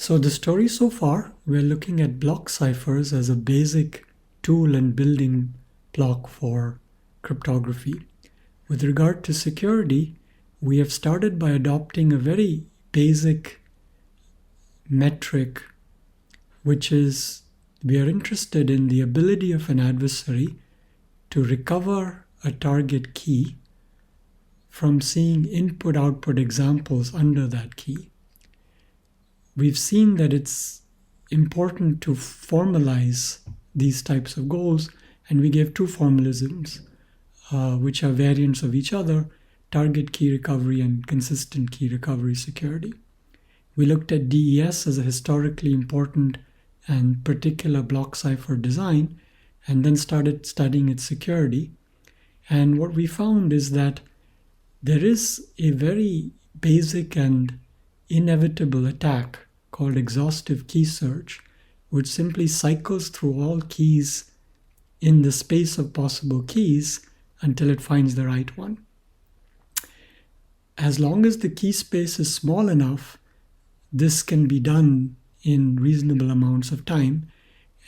So the story so far, we're looking at block ciphers as a basic tool and building block for cryptography. With regard to security, we have started by adopting a very basic metric, which is we are interested in the ability of an adversary to recover a target key from seeing input-output examples under that key. We've seen that it's important to formalize these types of goals, and we gave two formalisms, which are variants of each other: target key recovery and consistent key recovery security. We looked at DES as a historically important and particular block cipher design, and then started studying its security. And what we found is that there is a very basic and inevitable attack called exhaustive key search, which simply cycles through all keys in the space of possible keys until it finds the right one. As long as the key space is small enough, this can be done in reasonable amounts of time,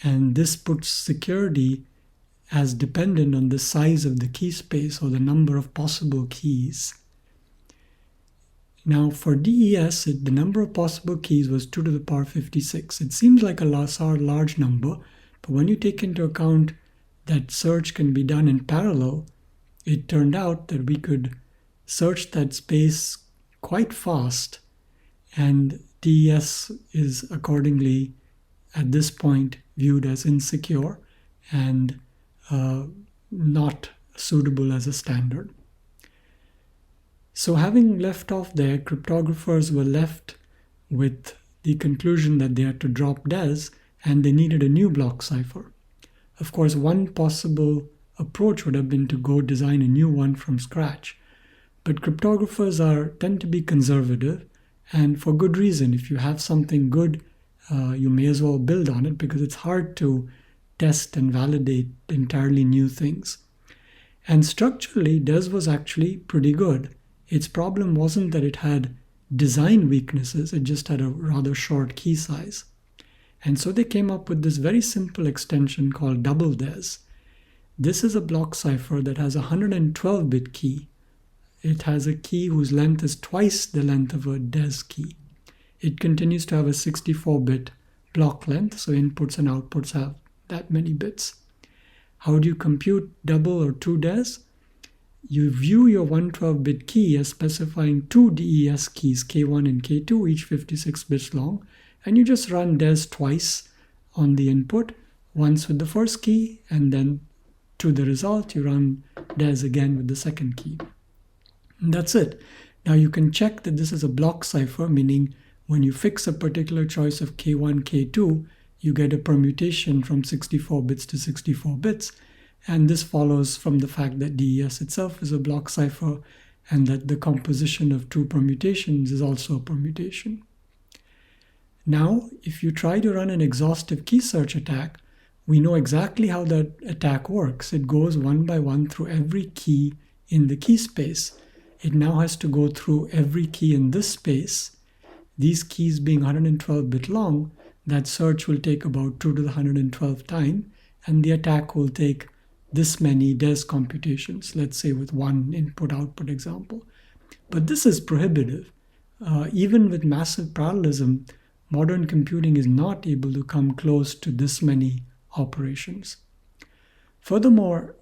and this puts security as dependent on the size of the key space or the number of possible keys. Now for DES, the number of possible keys was 2 to the power 56. It seems like a large number, but when you take into account that search can be done in parallel, it turned out that we could search that space quite fast, and DES is accordingly at this point viewed as insecure and not suitable as a standard. So having left off there, cryptographers were left with the conclusion that they had to drop DES and they needed a new block cipher. Of course, one possible approach would have been to go design a new one from scratch. But cryptographers tend to be conservative, and for good reason. If you have something good, you may as well build on it, because it's hard to test and validate entirely new things. And structurally, DES was actually pretty good. Its problem wasn't that it had design weaknesses, it just had a rather short key size. And so they came up with this very simple extension called TripleDES. This is a block cipher that has a 112-bit key. It has a key whose length is twice the length of a DES key. It continues to have a 64-bit block length, so inputs and outputs have that many bits. How do you compute double or 2 DES? You view your 112-bit key as specifying two DES keys, K1 and K2, each 56 bits long, and you just run DES twice on the input, once with the first key, and then to the result you run DES again with the second key. And that's it. Now you can check that this is a block cipher, meaning when you fix a particular choice of K1, K2, you get a permutation from 64 bits to 64 bits. And this follows from the fact that DES itself is a block cipher and that the composition of two permutations is also a permutation. Now, if you try to run an exhaustive key search attack, we know exactly how that attack works. It goes one by one through every key in the key space. It now has to go through every key in this space. These keys being 112-bit long, that search will take about 2 to the 112th time, and the attack will take this many DES computations, let's say with one input-output example. But this is prohibitive. Even with massive parallelism, modern computing is not able to come close to this many operations. Furthermore,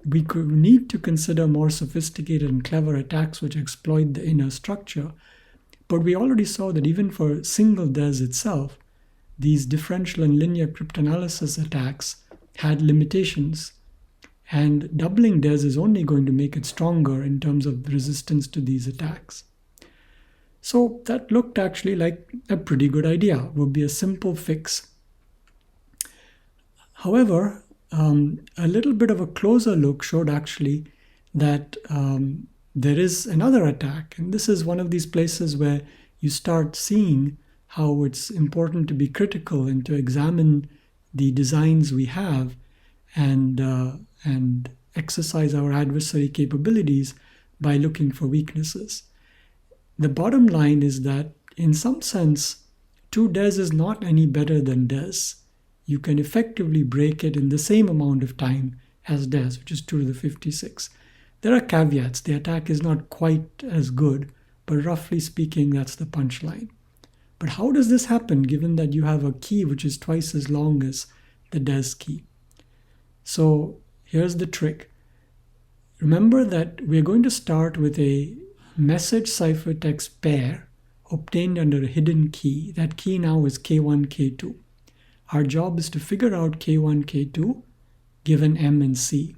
we could need to consider more sophisticated and clever attacks which exploit the inner structure. But we already saw that even for single DES itself, these differential and linear cryptanalysis attacks had limitations. And doubling DES is only going to make it stronger in terms of resistance to these attacks. So that looked actually like a pretty good idea. It would be a simple fix. However, a little bit of a closer look showed actually that there is another attack. And this is one of these places where you start seeing how it's important to be critical and to examine the designs we have and exercise our adversary capabilities by looking for weaknesses. The bottom line is that, in some sense, 2DES is not any better than DES. You can effectively break it in the same amount of time as DES, which is 2 to the 56. There are caveats. The attack is not quite as good, but roughly speaking, that's the punchline. But how does this happen given that you have a key which is twice as long as the DES key? So here's the trick. Remember that we're going to start with a message ciphertext pair obtained under a hidden key. That key now is K1, K2. Our job is to figure out K1, K2 given M and C.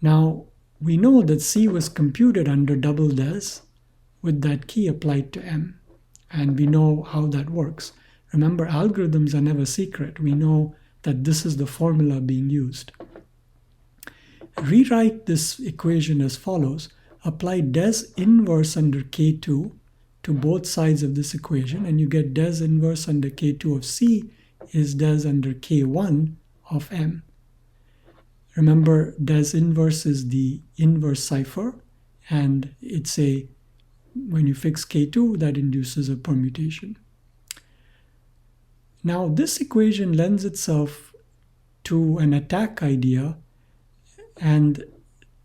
Now, we know that C was computed under double DES with that key applied to M. And we know how that works. Remember, algorithms are never secret. We know that this is the formula being used. Rewrite this equation as follows. Apply DES inverse under K2 to both sides of this equation, and you get DES inverse under K2 of C is DES under K1 of M. Remember, DES inverse is the inverse cipher, and when you fix K2, that induces a permutation. Now, this equation lends itself to an attack idea, and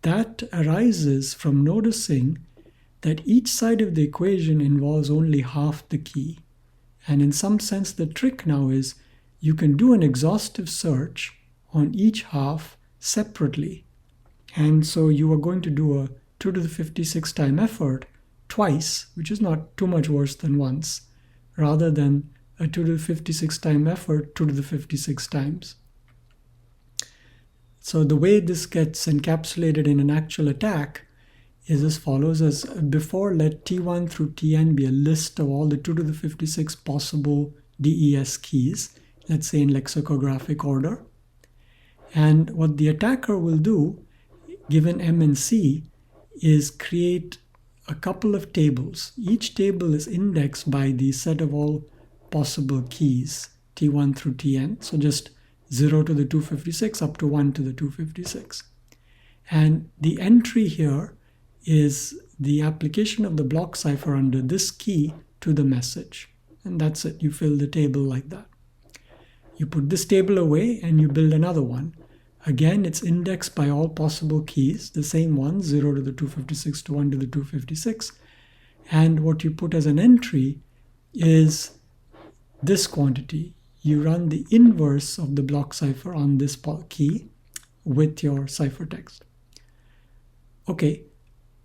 that arises from noticing that each side of the equation involves only half the key. And in some sense, the trick now is you can do an exhaustive search on each half separately. And so you are going to do a 2 to the 56 time effort twice, which is not too much worse than once, rather than a 2 to the 56 time effort 2 to the 56 times. So the way this gets encapsulated in an actual attack is as follows. As before, let T1 through Tn be a list of all the 2 to the 56 possible DES keys, let's say in lexicographic order. And what the attacker will do, given M and C, is create a couple of tables. Each table is indexed by the set of all possible keys, T1 through Tn. So just 0 to the 256 up to 1 to the 256. And the entry here is the application of the block cipher under this key to the message. And that's it. You fill the table like that. You put this table away and you build another one. Again, it's indexed by all possible keys, the same ones, 0 to the 256 to 1 to the 256. And what you put as an entry is this quantity. You run the inverse of the block cipher on this key with your ciphertext. Okay,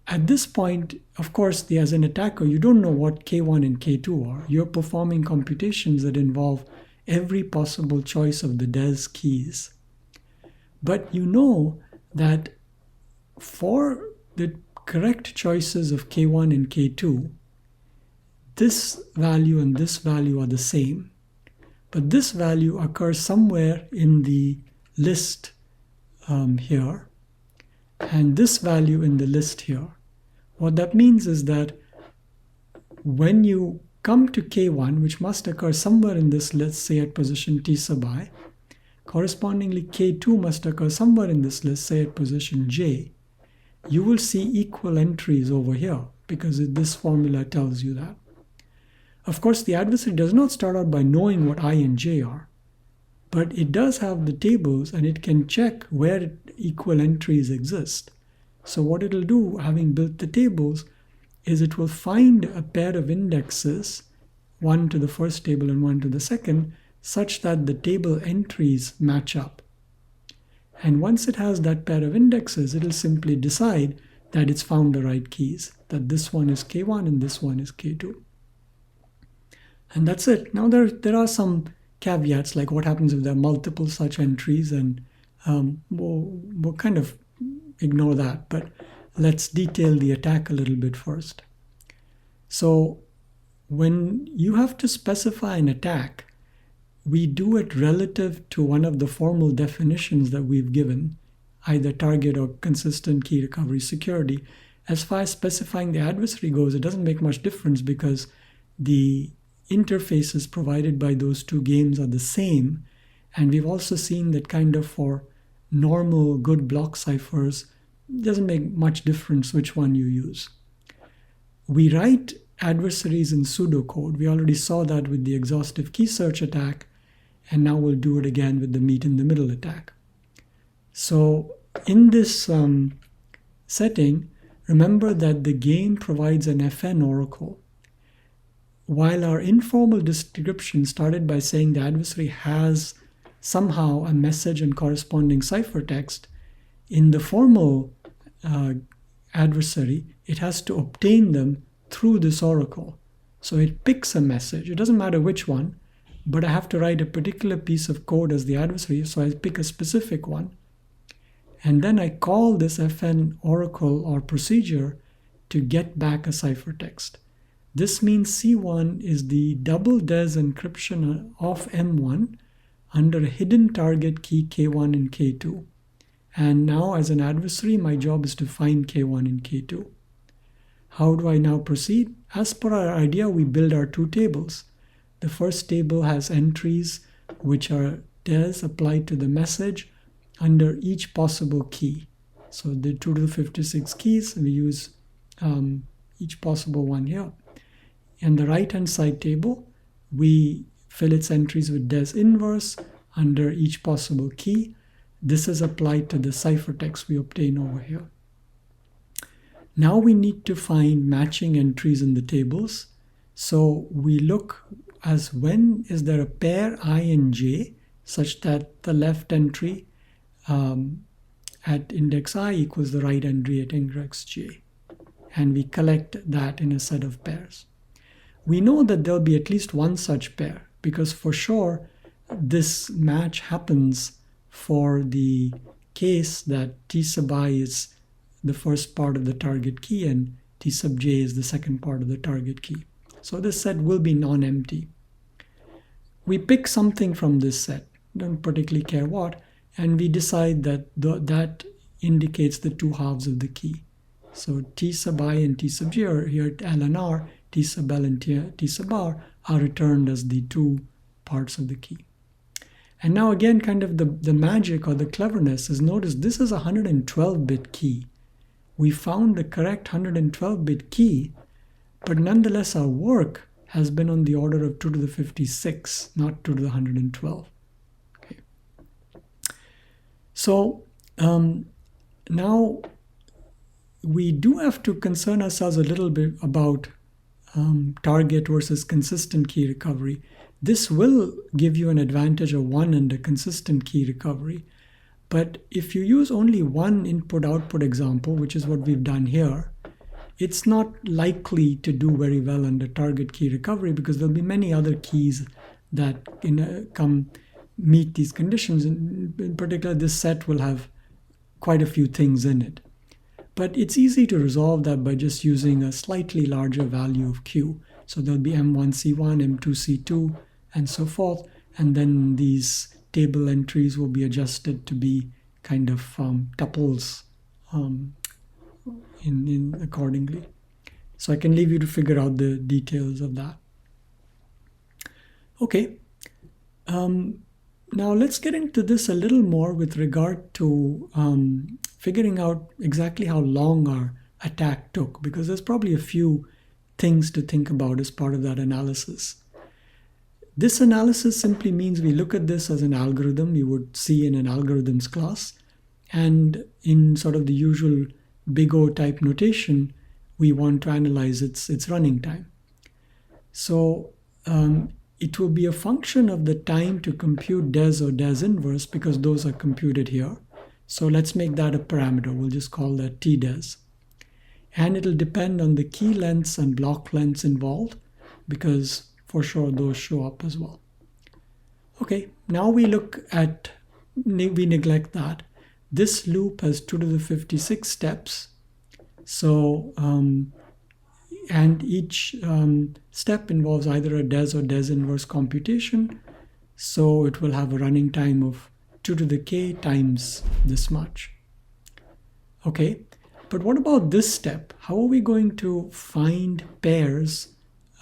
at this point, of course, as an attacker, you don't know what K1 and K2 are. You're performing computations that involve every possible choice of the DES keys. But you know that for the correct choices of K1 and K2, this value and this value are the same. But this value occurs somewhere in the list here, and this value in the list here. What that means is that when you come to K1, which must occur somewhere in this list, say at position T sub I, correspondingly K2 must occur somewhere in this list, say at position J, you will see equal entries over here because this formula tells you that. Of course, the adversary does not start out by knowing what I and J are, but it does have the tables and it can check where equal entries exist. So what it'll do, having built the tables, is it will find a pair of indexes, one to the first table and one to the second, such that the table entries match up. And once it has that pair of indexes, it'll simply decide that it's found the right keys, that this one is K1 and this one is K2. And that's it. Now there are some caveats, like what happens if there are multiple such entries, and we'll kind of ignore that, but let's detail the attack a little bit first. So when you have to specify an attack, we do it relative to one of the formal definitions that we've given, either target or consistent key recovery security. As far as specifying the adversary goes, it doesn't make much difference because the interfaces provided by those two games are the same. And we've also seen that kind of for normal good block ciphers, it doesn't make much difference which one you use. We write adversaries in pseudocode. We already saw that with the exhaustive key search attack, and now we'll do it again with the meet-in-the-middle attack. So in this setting, remember that the game provides an FN oracle. While our informal description started by saying the adversary has somehow a message and corresponding ciphertext, in the formal adversary, it has to obtain them through this oracle. So it picks a message. It doesn't matter which one, but I have to write a particular piece of code as the adversary, so I pick a specific one. And then I call this FN oracle or procedure to get back a ciphertext. This means C1 is the TripleDES encryption of M1 under a hidden target key K1 and K2. And now as an adversary, my job is to find K1 and K2. How do I now proceed? As per our idea, we build our two tables. The first table has entries which are DES applied to the message under each possible key. So the 2 to the 56 keys, we use each possible one here. In the right-hand side table, we fill its entries with DES inverse under each possible key. This is applied to the ciphertext we obtain over here. Now we need to find matching entries in the tables. So we look as when is there a pair I and j such that the left entry at index I equals the right entry at index j. And we collect that in a set of pairs. We know that there'll be at least one such pair because for sure this match happens for the case that T sub I is the first part of the target key and T sub j is the second part of the target key. So this set will be non-empty. We pick something from this set, don't particularly care what, and we decide that that indicates the two halves of the key. So T sub I and T sub j are here at L and R, T sub L and T sub R are returned as the two parts of the key. And now again, kind of the magic or the cleverness is, notice this is a 112-bit key. We found the correct 112-bit key, but nonetheless our work has been on the order of 2 to the 56, not 2 to the 112. Okay. So now we do have to concern ourselves a little bit about target versus consistent key recovery. This will give you an advantage of 1 under consistent key recovery. But if you use only one input-output example, which is what we've done here, it's not likely to do very well under target key recovery because there'll be many other keys that meet these conditions. In particular, this set will have quite a few things in it. But it's easy to resolve that by just using a slightly larger value of Q. So there'll be M1C1, M2C2, and so forth. And then these table entries will be adjusted to be kind of tuples accordingly. So I can leave you to figure out the details of that. Okay. Now let's get into this a little more with regard to figuring out exactly how long our attack took, because there's probably a few things to think about as part of that analysis. This analysis simply means we look at this as an algorithm you would see in an algorithms class, and in sort of the usual big O type notation, we want to analyze its running time. So it will be a function of the time to compute DES or DES inverse because those are computed here. So let's make that a parameter. We'll just call that TDES. And it'll depend on the key lengths and block lengths involved because for sure those show up as well. Okay, now we neglect that. This loop has 2 to the 56 steps. So, and each step involves either a DES or DES inverse computation. So it will have a running time of 2 to the k times this much. Okay, but what about this step? How are we going to find pairs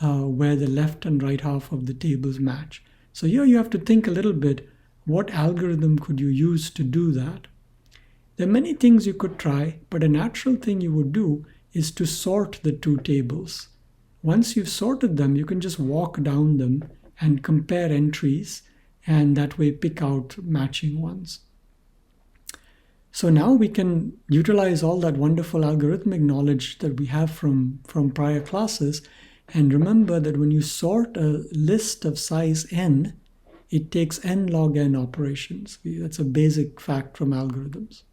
where the left and right half of the tables match? So here you have to think a little bit, what algorithm could you use to do that? There are many things you could try, but a natural thing you would do is to sort the two tables. once you've sorted them, you can just walk down them and compare entries, and that way pick out matching ones. So now we can utilize all that wonderful algorithmic knowledge that we have from prior classes, and remember that when you sort a list of size n, it takes n log n operations. That's a basic fact from algorithms.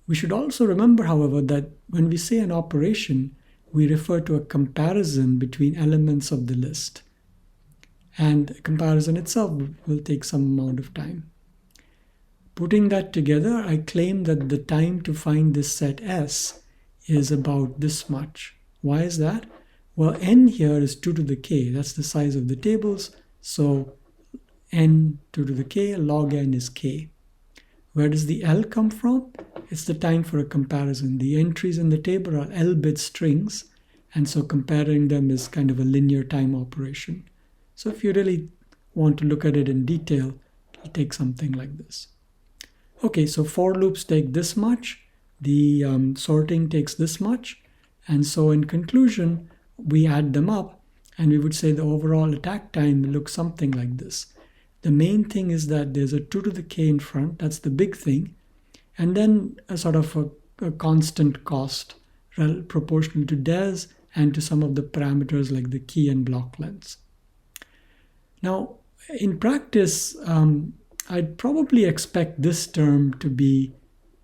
We should also remember, however, that when we say an operation, we refer to a comparison between elements of the list. And a comparison itself will take some amount of time. Putting that together, I claim that the time to find this set S is about this much. Why is that? Well, n here is 2 to the k. That's the size of the tables. So n 2 to the k, log n is k. Where does the L come from? It's the time for a comparison. The entries in the table are L-bit strings, and so comparing them is kind of a linear time operation. So if you really want to look at it in detail, it'll take something like this. Okay, so for loops take this much, the sorting takes this much, and so in conclusion, we add them up, and we would say the overall attack time looks something like this. The main thing is that there's a 2 to the k in front, that's the big thing, and then a sort of a constant cost proportional to DES and to some of the parameters like the key and block lengths. Now, in practice, I'd probably expect this term to be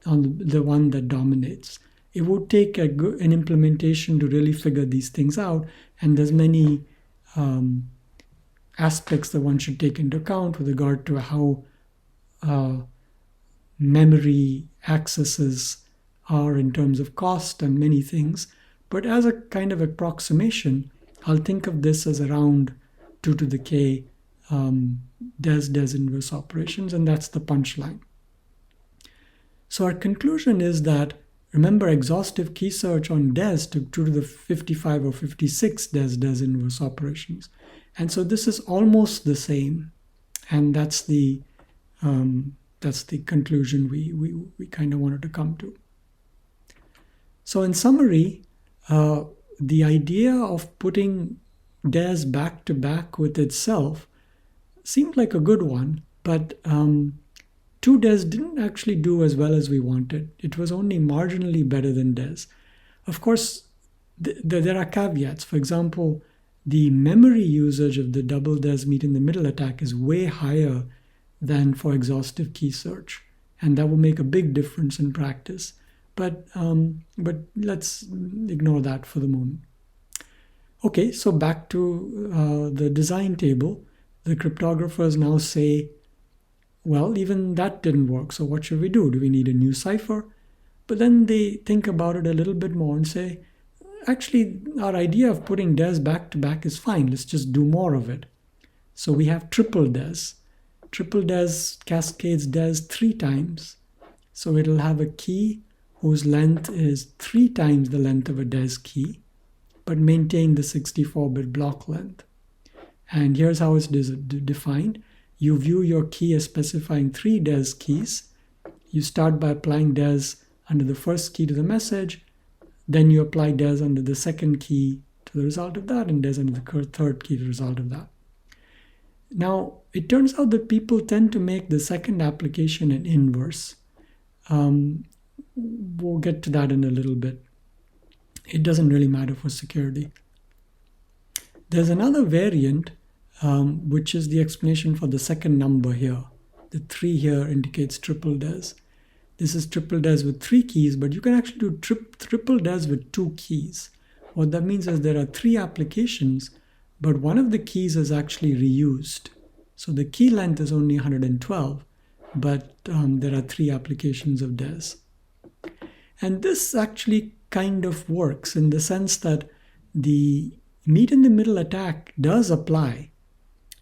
on the one that dominates. It would take an implementation to really figure these things out, and there's many aspects that one should take into account with regard to how memory accesses are in terms of cost and many things. But as a kind of approximation, I'll think of this as around 2 to the k DES inverse operations, and that's the punchline. So our conclusion is that, remember, exhaustive key search on DES took 2 to the 55 or 56 DES inverse operations. And so this is almost the same, and that's the conclusion we kind of wanted to come to. So in summary, the idea of putting DES back to back with itself seemed like a good one, but 2DES didn't actually do as well as we wanted. It was only marginally better than DES. Of course, there are caveats. For example, the memory usage of the double DES MeetinMiddleAttack is way higher than for exhaustive key search, and that will make a big difference in practice. But let's ignore that for the moment. Okay, so back to the design table. The cryptographers now say, well, even that didn't work, so what should we do? Do we need a new cipher? But then they think about it a little bit more and say, actually, our idea of putting DES back to back is fine. Let's just do more of it. So we have TripleDES. TripleDES cascades DES 3 times. So it'll have a key whose length is 3 times the length of a DES key, but maintain the 64-bit block length. And here's how it's defined. You view your key as specifying 3 DES keys. You start by applying DES under the first key to the message. Then you apply DES under the second key to the result of that, and DES under the third key to the result of that. Now, it turns out that people tend to make the second application an inverse. We'll get to that in a little bit. It doesn't really matter for security. There's another variant, which is the explanation for the second number here. The 3 here indicates TripleDES. This is TripleDES with 3 keys, but you can actually do TripleDES with 2 keys. What that means is there are 3 applications, but one of the keys is actually reused. So the key length is only 112, but there are 3 applications of DES. And this actually kind of works in the sense that the MeetinMiddleAttack does apply,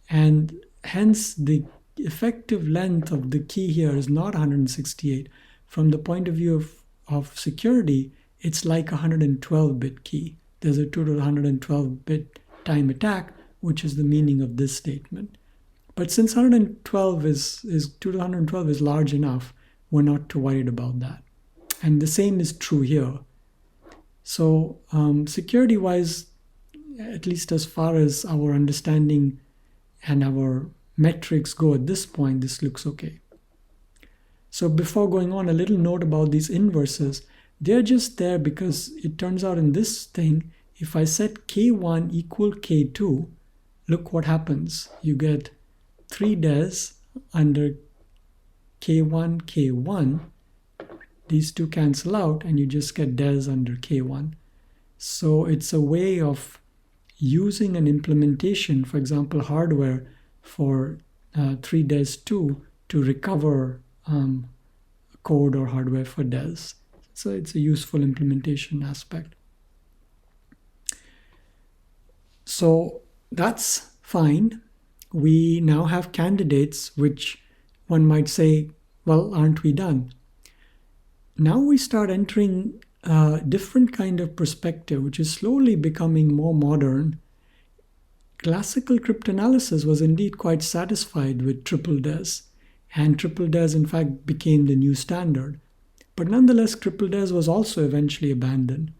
and hence the effective length of the key here is not 168. From the point of view of security, it's like a 112-bit key. There's a 2 to the 112-bit time attack, which is the meaning of this statement. But since 112 is 2 to the 112 is large enough, we're not too worried about that. And the same is true here. So security-wise, at least as far as our understanding and our metrics go at this point, this looks okay. So before going on, a little note about these inverses. They're just there because it turns out in this thing, if I set K1 equal K2, look what happens. You get 3 DES under K1, K1. These two cancel out and you just get DES under K1. So it's a way of using an implementation, for example, hardware for 3 DES 2 to recover code or hardware for DES. So it's a useful implementation aspect. So that's fine. We now have candidates, which one might say, well, aren't we done? Now we start entering a different kind of perspective, which is slowly becoming more modern. Classical cryptanalysis was indeed quite satisfied with TripleDES, and TripleDES in fact became the new standard. But nonetheless, TripleDES was also eventually abandoned.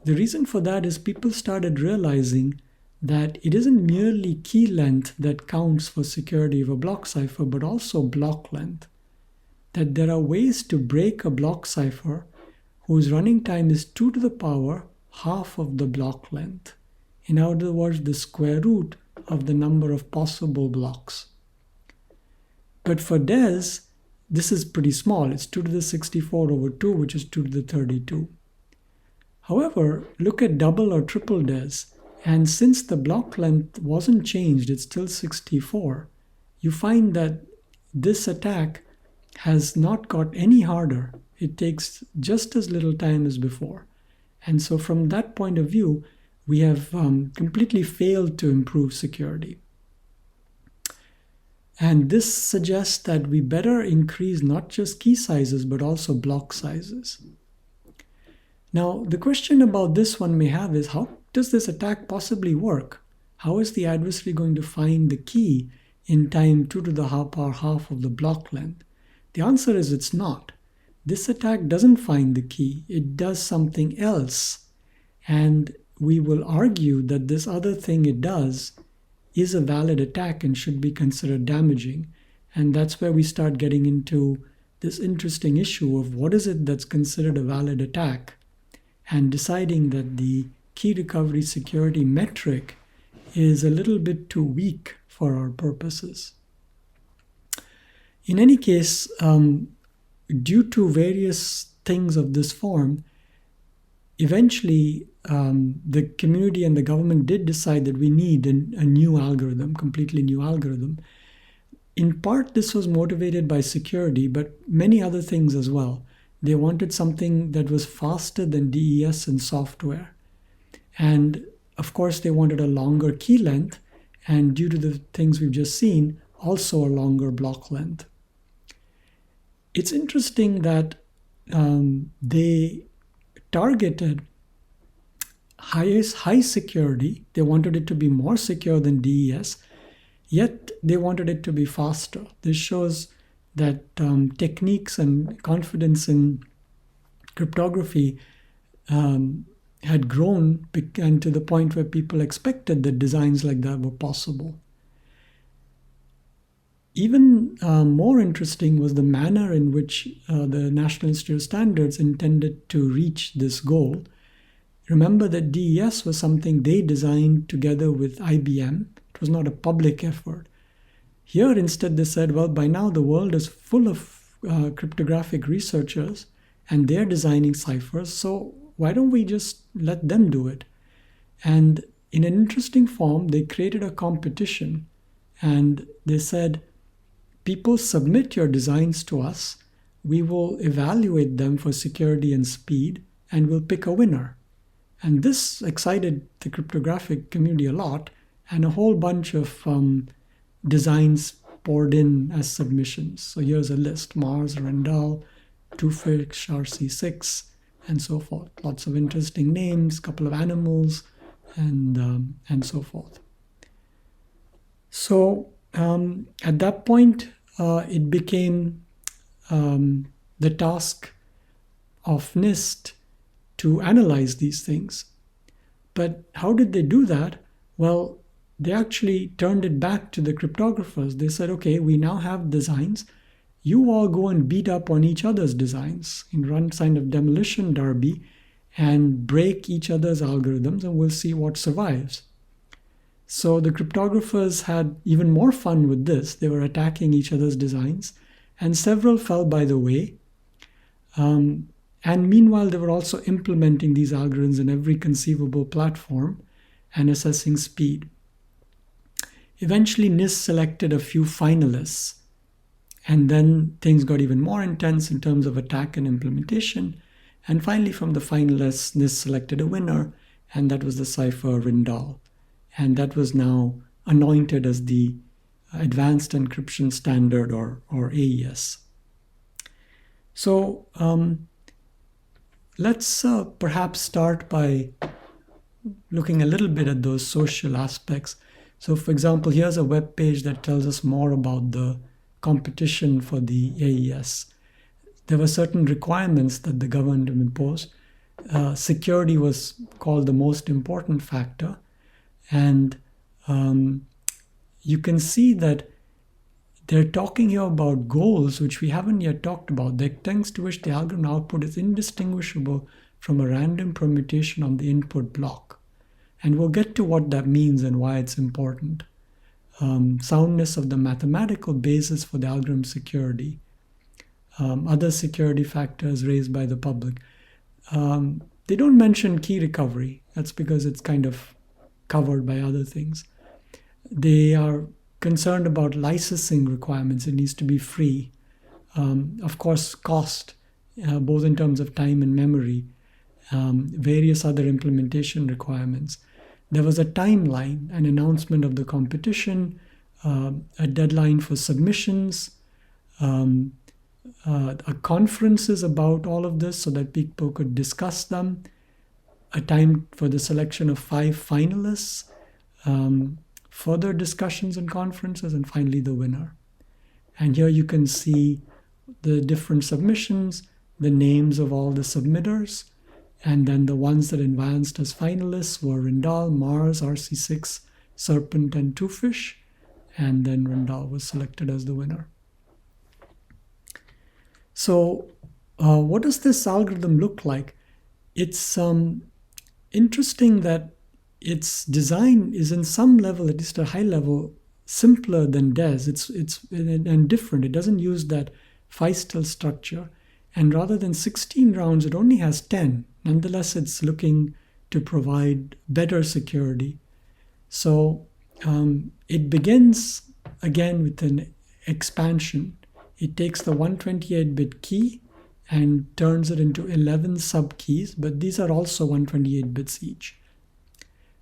The reason for that is people started realizing that it isn't merely key length that counts for security of a block cipher, but also block length. That there are ways to break a block cipher whose running time is 2 to the power half of the block length. In other words, the square root of the number of possible blocks. But for DES, this is pretty small. It's 2 to the 64 over 2, which is 2 to the 32. However, look at double or triple DES, and since the block length wasn't changed, it's still 64, you find that this attack has not got any harder. It takes just as little time as before. And so from that point of view, we have completely failed to improve security. And this suggests that we better increase not just key sizes, but also block sizes. Now, the question about this one may have is, how does this attack possibly work? How is the adversary going to find the key in time 2 to the power half of the block length? The answer is it's not. This attack doesn't find the key. It does something else. And we will argue that this other thing it does is a valid attack and should be considered damaging. And that's where we start getting into this interesting issue of what is it that's considered a valid attack, and deciding that the key recovery security metric is a little bit too weak for our purposes. In any case, due to various things of this form, eventually the community and the government did decide that we need a new algorithm, completely new algorithm. In part, this was motivated by security, but many other things as well. They wanted something that was faster than DES in software. And of course, they wanted a longer key length, and due to the things we've just seen, also a longer block length. It's interesting that they targeted high security. They wanted it to be more secure than DES, yet they wanted it to be faster. This shows that techniques and confidence in cryptography had grown and to the point where people expected that designs like that were possible. Even more interesting was the manner in which the National Institute of Standards intended to reach this goal. Remember that DES was something they designed together with IBM. It was not a public effort. Here, instead, they said, well, by now the world is full of cryptographic researchers, and they're designing ciphers, so why don't we just let them do it? And in an interesting form, they created a competition, and they said, people submit your designs to us, we will evaluate them for security and speed, and we'll pick a winner. And this excited the cryptographic community a lot, and a whole bunch of designs poured in as submissions. So here's a list: Mars, Rendell, Twofish, RC6, and so forth. Lots of interesting names, couple of animals, and so forth. So at that point, it became the task of NIST to analyze these things. But how did they do that? Well, they actually turned it back to the cryptographers. They said, okay, we now have designs. You all go and beat up on each other's designs and run kind of demolition derby and break each other's algorithms, and we'll see what survives. So the cryptographers had even more fun with this. They were attacking each other's designs, and several fell by the way. And meanwhile, they were also implementing these algorithms in every conceivable platform and assessing speed. Eventually, NIST selected a few finalists, and then things got even more intense in terms of attack and implementation. And finally, from the finalists, NIST selected a winner, and that was the cipher Rindal. And that was now anointed as the Advanced Encryption Standard, or AES. So let's perhaps start by looking a little bit at those social aspects. So for example, here's a web page that tells us more about the competition for the AES. There were certain requirements that the government imposed. Security was called the most important factor. And you can see that they're talking here about goals, which we haven't yet talked about. The extent to which the algorithm output is indistinguishable from a random permutation on the input block. And we'll get to what that means and why it's important. Soundness of the mathematical basis for the algorithm security. Other security factors raised by the public. They don't mention key recovery. That's because it's kind of covered by other things. They are concerned about licensing requirements. It needs to be free. Of course, cost, both in terms of time and memory, various other implementation requirements. There was a timeline, an announcement of the competition, a deadline for submissions, conferences about all of this so that people could discuss them, a time for the selection of 5 finalists, further discussions and conferences, and finally the winner. And here you can see the different submissions, the names of all the submitters, and then the ones that advanced as finalists were Rindal, Mars, RC6, Serpent, and Twofish, and then Rindal was selected as the winner. So what does this algorithm look like? It's interesting that its design is in some level, at least a high level, simpler than DES. It's and different. It doesn't use that Feistel structure. And rather than 16 rounds, it only has 10. Nonetheless, it's looking to provide better security. So it begins again with an expansion. It takes the 128-bit key and turns it into 11 sub-keys, but these are also 128 bits each.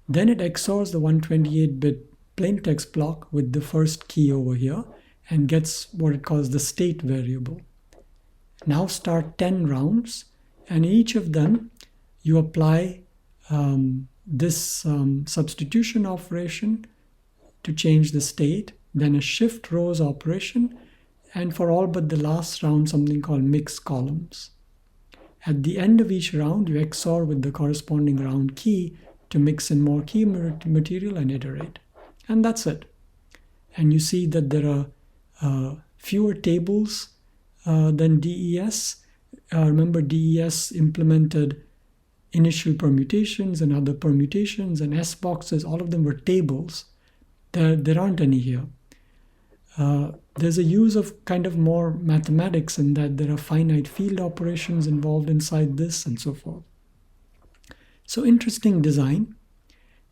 Then it XORs the 128-bit plaintext block with the first key over here and gets what it calls the state variable. Now start 10 rounds, and in each of them you apply this substitution operation to change the state, then a shift rows operation, and for all but the last round something called mix columns. At the end of each round you XOR with the corresponding round key to mix in more key material and iterate. And that's it. And you see that there are fewer tables than DES. Remember, DES implemented initial permutations and other permutations and S boxes. All of them were tables. There aren't any here. There's a use of kind of more mathematics in that there are finite field operations involved inside this and so forth. So interesting design.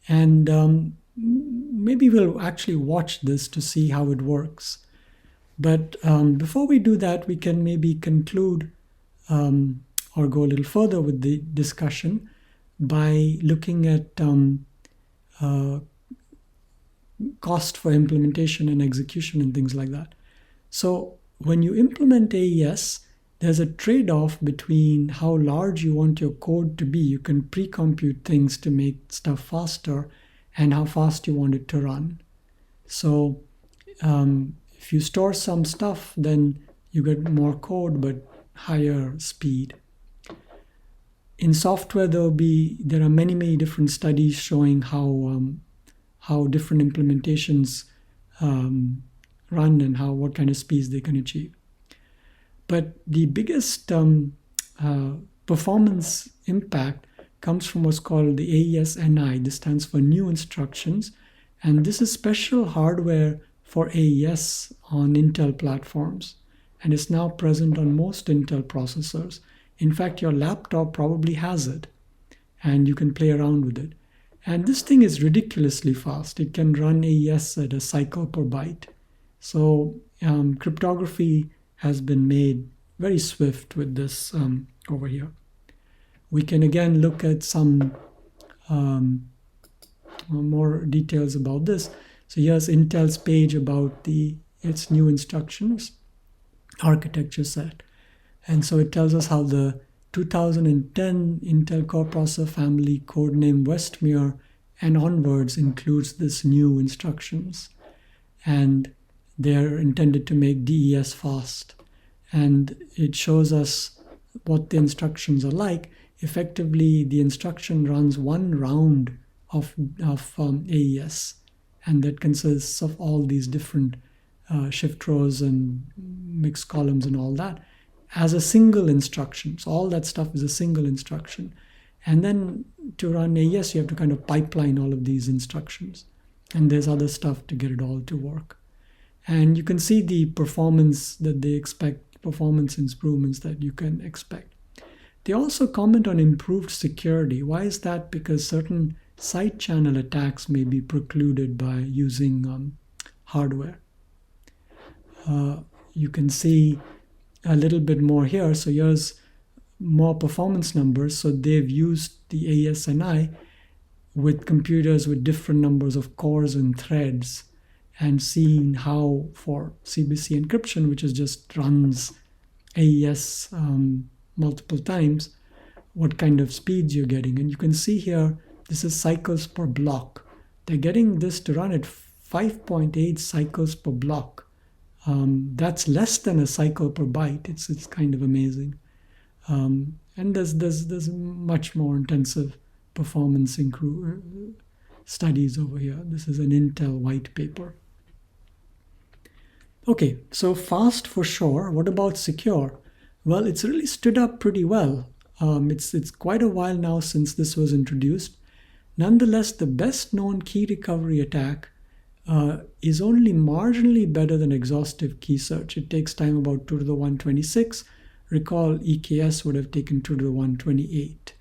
And maybe we'll actually watch this to see how it works. But before we do that, we can maybe conclude or go a little further with the discussion by looking at cost for implementation and execution and things like that. So when you implement AES, there's a trade-off between how large you want your code to be. You can pre-compute things to make stuff faster, and how fast you want it to run. So if you store some stuff, then you get more code but higher speed. In software, there are many different studies showing how different implementations run and what kind of speeds they can achieve. But the biggest performance impact comes from what's called the AES-NI. This stands for New Instructions, and this is special hardware for AES on Intel platforms, and it's now present on most Intel processors. In fact, your laptop probably has it, and you can play around with it. And this thing is ridiculously fast. It can run AES at a cycle per byte. So cryptography has been made very swift with this over here. We can again look at some more details about this. So here's Intel's page about its new instructions architecture set. And so it tells us how the 2010 Intel Core processor family, codenamed Westmere and onwards, includes this new instructions. And they're intended to make DES fast. And it shows us what the instructions are like. Effectively, the instruction runs one round of AES, and that consists of all these different shift rows and mixed columns and all that as a single instruction. So all that stuff is a single instruction. And then to run AES, you have to kind of pipeline all of these instructions. And there's other stuff to get it all to work. And you can see the performance that they expect, performance improvements that you can expect. They also comment on improved security. Why is that? Because certain side channel attacks may be precluded by using hardware. You can see a little bit more here. So here's more performance numbers. So they've used the AES-NI with computers with different numbers of cores and threads, and seeing how for CBC encryption, which is just runs AES multiple times, what kind of speeds you're getting. And you can see here, this is cycles per block. They're getting this to run at 5.8 cycles per block. That's less than a cycle per byte. It's kind of amazing. And there's much more intensive performance studies over here. This is an Intel white paper. Okay, so fast for sure. What about secure? Well, it's really stood up pretty well. It's quite a while now since this was introduced. Nonetheless, the best known key recovery attack is only marginally better than exhaustive key search. It takes time about 2 to the 126. Recall EKS would have taken 2 to the 128.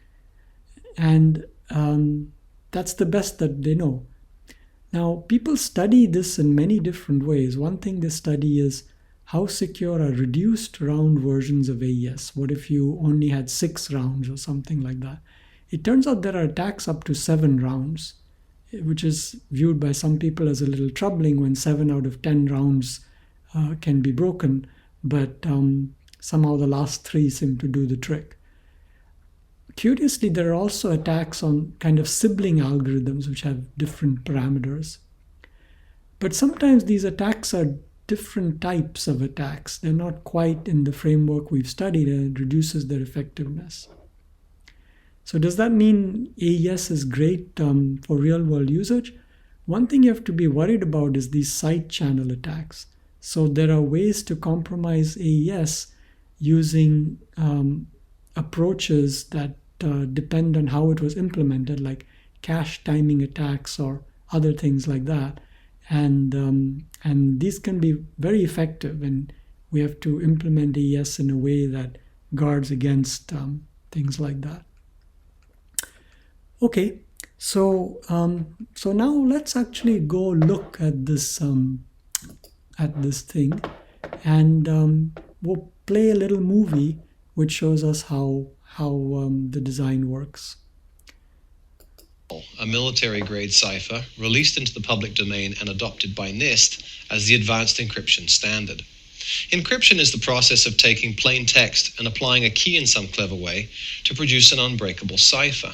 And that's the best that they know. Now, people study this in many different ways. One thing they study is how secure are reduced round versions of AES. What if you only had 6 rounds or something like that? It turns out there are attacks up to 7 rounds, which is viewed by some people as a little troubling when 7 out of 10 rounds can be broken, but somehow the last 3 seem to do the trick. Curiously, there are also attacks on kind of sibling algorithms which have different parameters. But sometimes these attacks are different types of attacks. They're not quite in the framework we've studied, and it reduces their effectiveness. So does that mean AES is great for real-world usage? One thing you have to be worried about is these side channel attacks. So there are ways to compromise AES using approaches that depend on how it was implemented, like cache timing attacks or other things like that. And these can be very effective, and we have to implement AES in a way that guards against things like that. Okay, so now let's actually go look at this thing, and we'll play a little movie which shows us how the design works. A military-grade cipher released into the public domain and adopted by NIST as the advanced encryption standard. Encryption is the process of taking plain text and applying a key in some clever way to produce an unbreakable cipher.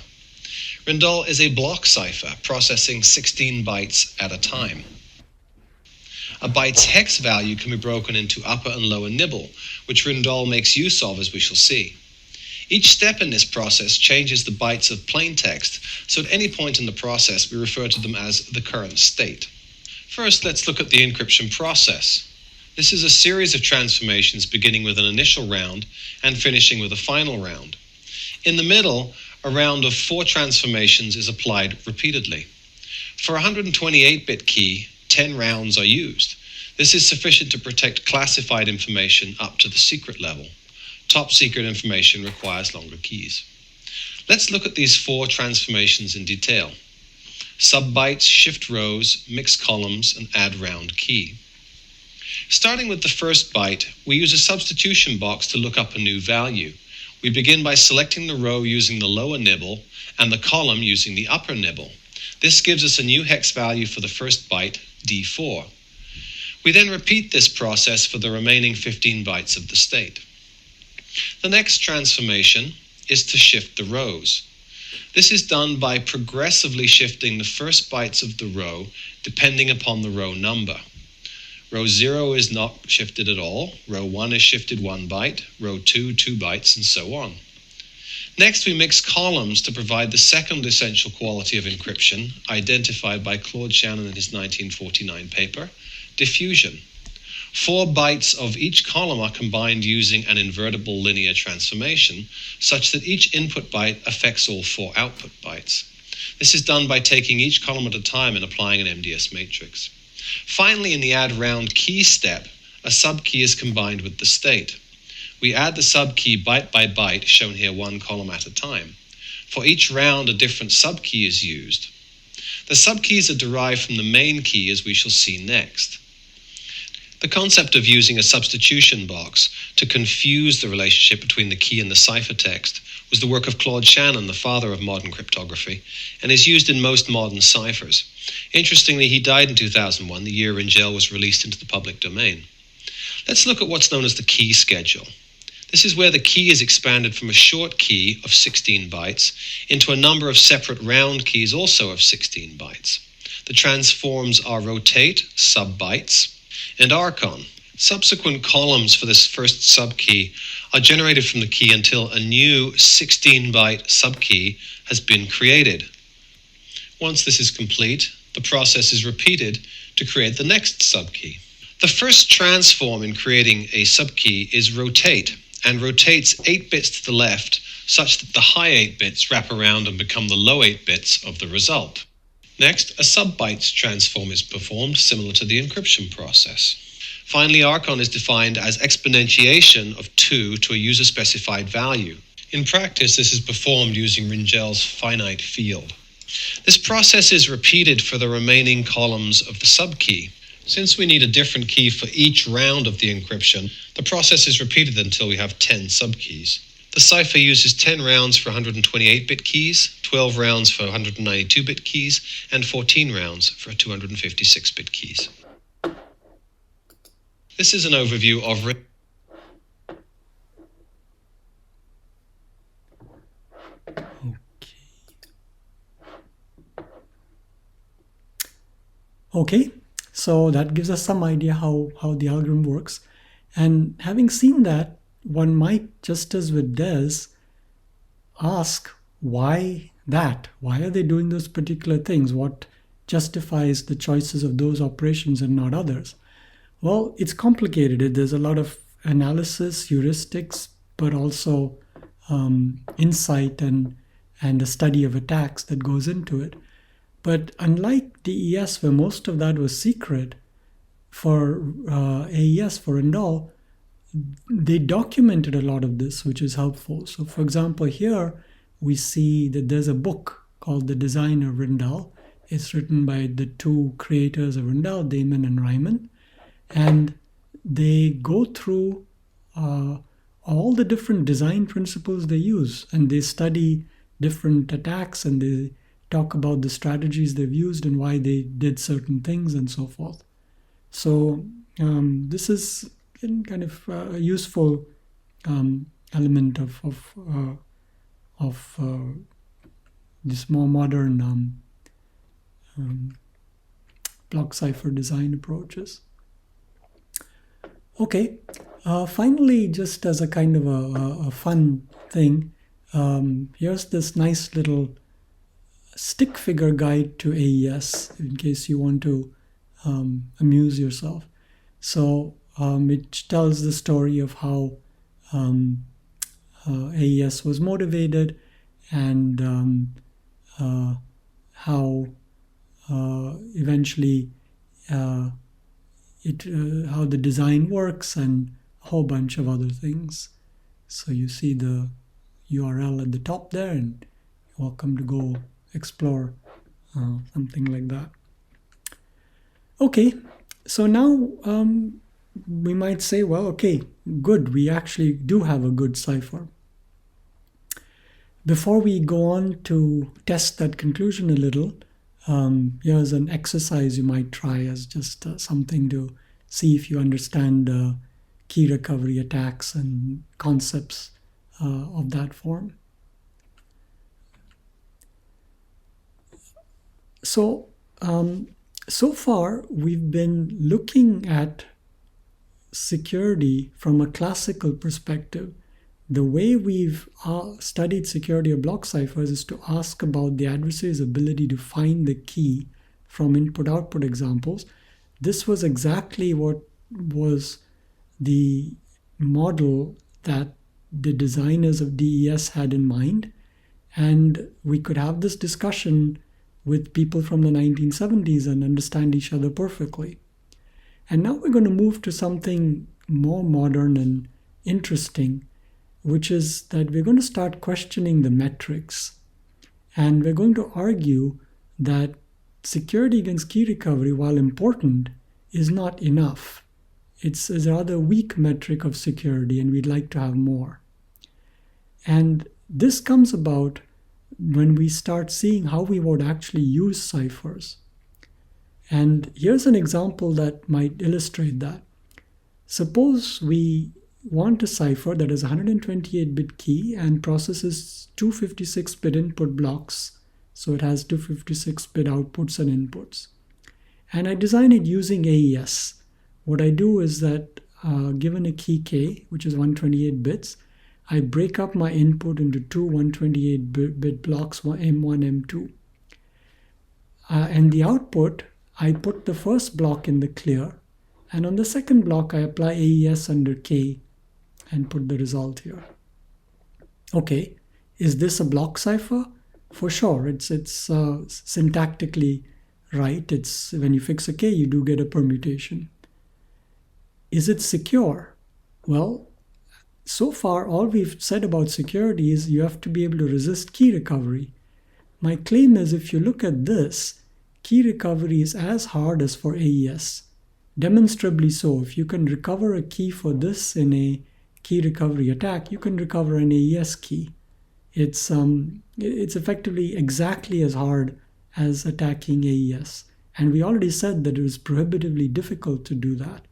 Rindoll is a block cipher processing 16 bytes at a time. A byte's hex value can be broken into upper and lower nibble, which Rindoll makes use of, as we shall see. Each step in this process changes the bytes of plain text, so at any point in the process we refer to them as the current state. First, let's look at the encryption process. This is a series of transformations beginning with an initial round and finishing with a final round. In the middle, a round of 4 transformations is applied repeatedly. For a 128-bit key, 10 rounds are used. This is sufficient to protect classified information up to the secret level. Top secret information requires longer keys. Let's look at these 4 transformations in detail. Subbytes, shift rows, mix columns, and add round key. Starting with the first byte, we use a substitution box to look up a new value. We begin by selecting the row using the lower nibble and the column using the upper nibble. This gives us a new hex value for the first byte, D4. We then repeat this process for the remaining 15 bytes of the state. The next transformation is to shift the rows. This is done by progressively shifting the first bytes of the row depending upon the row number. Row 0 is not shifted at all, row 1 is shifted 1 byte, row 2, 2 bytes, and so on. Next, we mix columns to provide the second essential quality of encryption, identified by Claude Shannon in his 1949 paper, diffusion. 4 bytes of each column are combined using an invertible linear transformation, such that each input byte affects all 4 output bytes. This is done by taking each column at a time and applying an MDS matrix. Finally, in the add round key step, a subkey is combined with the state. We add the subkey byte by byte, shown here 1 column at a time. For each round, a different subkey is used. The subkeys are derived from the main key, as we shall see next. The concept of using a substitution box to confuse the relationship between the key and the ciphertext was the work of Claude Shannon, the father of modern cryptography, and is used in most modern ciphers. Interestingly, he died in 2001, the year Ringel was released into the public domain. Let's look at what's known as the key schedule. This is where the key is expanded from a short key of 16 bytes into a number of separate round keys also of 16 bytes. The transforms are rotate, subbytes, and archon. Subsequent columns for this first subkey are generated from the key until a new 16-byte subkey has been created. Once this is complete, the process is repeated to create the next subkey. The first transform in creating a subkey is rotate, and rotates 8 bits to the left such that the high 8 bits wrap around and become the low 8 bits of the result. Next, a subbytes transform is performed, similar to the encryption process. Finally, archon is defined as exponentiation of 2 to a user-specified value. In practice, this is performed using Ringel's finite field. This process is repeated for the remaining columns of the subkey. Since we need a different key for each round of the encryption, the process is repeated until we have 10 subkeys. The cipher uses 10 rounds for 128-bit keys, 12 rounds for 192-bit keys, and 14 rounds for 256-bit keys. This is an overview of Okay, so that gives us some idea how the algorithm works. And having seen that, one might, just as with DES, ask why that? Why are they doing those particular things? What justifies the choices of those operations and not others? Well, it's complicated. There's a lot of analysis, heuristics, but also insight and a study of attacks that goes into it. But unlike DES, where most of that was secret, for AES, for Ringel, they documented a lot of this, which is helpful. So for example, here we see that there's a book called The Design of Ringel. It's written by the 2 creators of Ringel, Damon and Ryman. And they go through all the different design principles they use, and they study different attacks, and they talk about the strategies they've used and why they did certain things and so forth. So this is kind of a useful element of this more modern block cipher design approaches. Okay, finally, just as a kind of a fun thing, here's this nice little stick figure guide to AES in case you want to amuse yourself. So it tells the story of how AES was motivated and how eventually how the design works and a whole bunch of other things. So you see the URL at the top there, and you're welcome to go explore something like that. Okay, so now we might say, well, okay, good, we actually do have a good cipher. Before we go on to test that conclusion a little, here's an exercise you might try as just something to see if you understand key recovery attacks and concepts of that form. So, so far we've been looking at security from a classical perspective. The way we've studied security of block ciphers is to ask about the adversary's ability to find the key from input-output examples. This was exactly what was the model that the designers of DES had in mind, and we could have this discussion with people from the 1970s and understand each other perfectly. And now we're going to move to something more modern and interesting, which is that we're going to start questioning the metrics. And we're going to argue that security against key recovery, while important, is not enough. It's a rather weak metric of security, and we'd like to have more. And this comes about when we start seeing how we would actually use ciphers. And here's an example that might illustrate that. Suppose we want a cipher that is a 128-bit key and processes 256-bit input blocks, so it has 256-bit outputs and inputs. And I design it using AES. What I do is that given a key K, which is 128 bits, I break up my input into two 128-bit blocks, M1, M2. And the output, I put the first block in the clear, and on the second block I apply AES under K and put the result here. Okay, is this a block cipher? For sure, it's syntactically right. It's when you fix a K, you do get a permutation. Is it secure? Well, so far all we've said about security is you have to be able to resist key recovery. My claim is if you look at this, key recovery is as hard as for AES. Demonstrably so. If you can recover a key for this in a key recovery attack, you can recover an AES key. It's effectively exactly as hard as attacking AES. And we already said that it was prohibitively difficult to do that.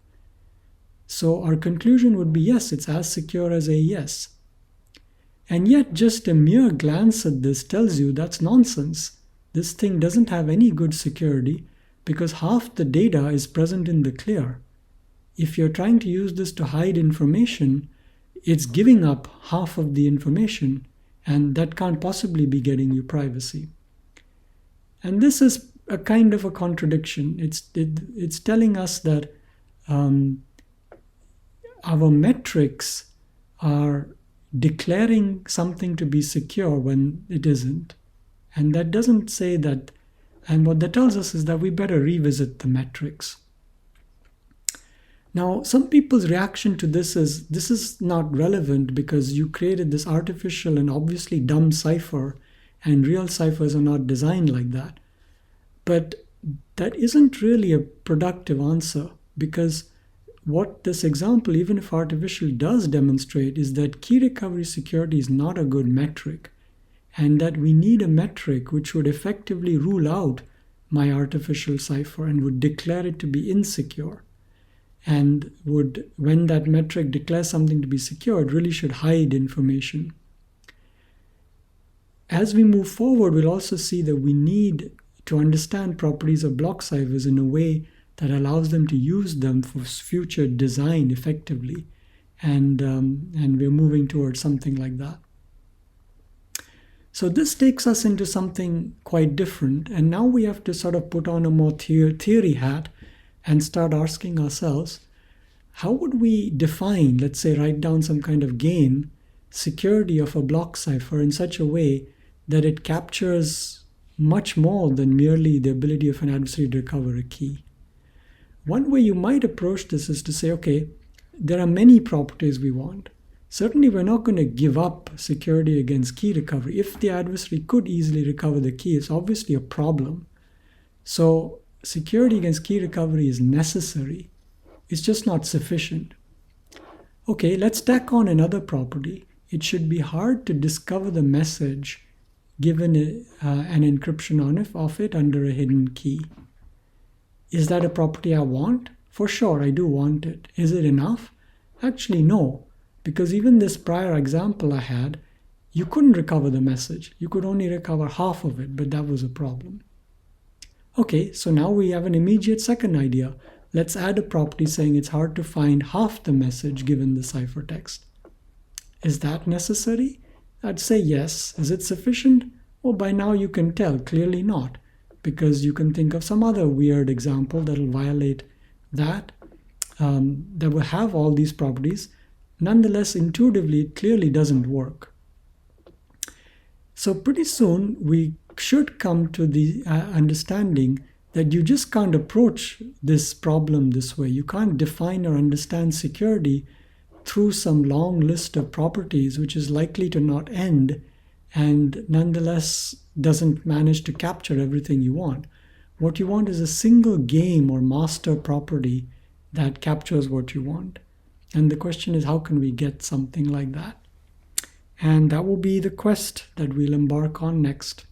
So our conclusion would be, yes, it's as secure as AES. And yet just a mere glance at this tells you that's nonsense. This thing doesn't have any good security because half the data is present in the clear. If you're trying to use this to hide information, it's giving up half of the information, and that can't possibly be getting you privacy. And this is a kind of a contradiction. It's telling us that our metrics are declaring something to be secure when it isn't. And that doesn't say that, and what that tells us is that we better revisit the metrics. Now, some people's reaction to this is not relevant because you created this artificial and obviously dumb cipher, and real ciphers are not designed like that. But that isn't really a productive answer, because what this example, even if artificial, does demonstrate is that key recovery security is not a good metric, and that we need a metric which would effectively rule out my artificial cipher and would declare it to be insecure. And would, when that metric declares something to be secure, it really should hide information. As we move forward, we'll also see that we need to understand properties of block ciphers in a way that allows them to use them for future design effectively. And we're moving towards something like that. So this takes us into something quite different, and now we have to sort of put on a more theory hat and start asking ourselves, how would we define, let's say write down some kind of game, security of a block cipher in such a way that it captures much more than merely the ability of an adversary to recover a key? One way you might approach this is to say, okay, there are many properties we want. Certainly, we're not going to give up security against key recovery. If the adversary could easily recover the key, it's obviously a problem. So security against key recovery is necessary. It's just not sufficient. Okay, let's tack on another property. It should be hard to discover the message given an encryption of it under a hidden key. Is that a property I want? For sure, I do want it. Is it enough? Actually, no. Because even this prior example I had, you couldn't recover the message. You could only recover half of it, but that was a problem. Okay, so now we have an immediate second idea. Let's add a property saying it's hard to find half the message given the ciphertext. Is that necessary? I'd say yes. Is it sufficient? Well, by now you can tell, clearly not, because you can think of some other weird example that will violate that, that will have all these properties. Nonetheless, intuitively, it clearly doesn't work. So pretty soon, we should come to the understanding that you just can't approach this problem this way. You can't define or understand security through some long list of properties, which is likely to not end and nonetheless doesn't manage to capture everything you want. What you want is a single game or master property that captures what you want. And the question is, how can we get something like that? And that will be the quest that we'll embark on next.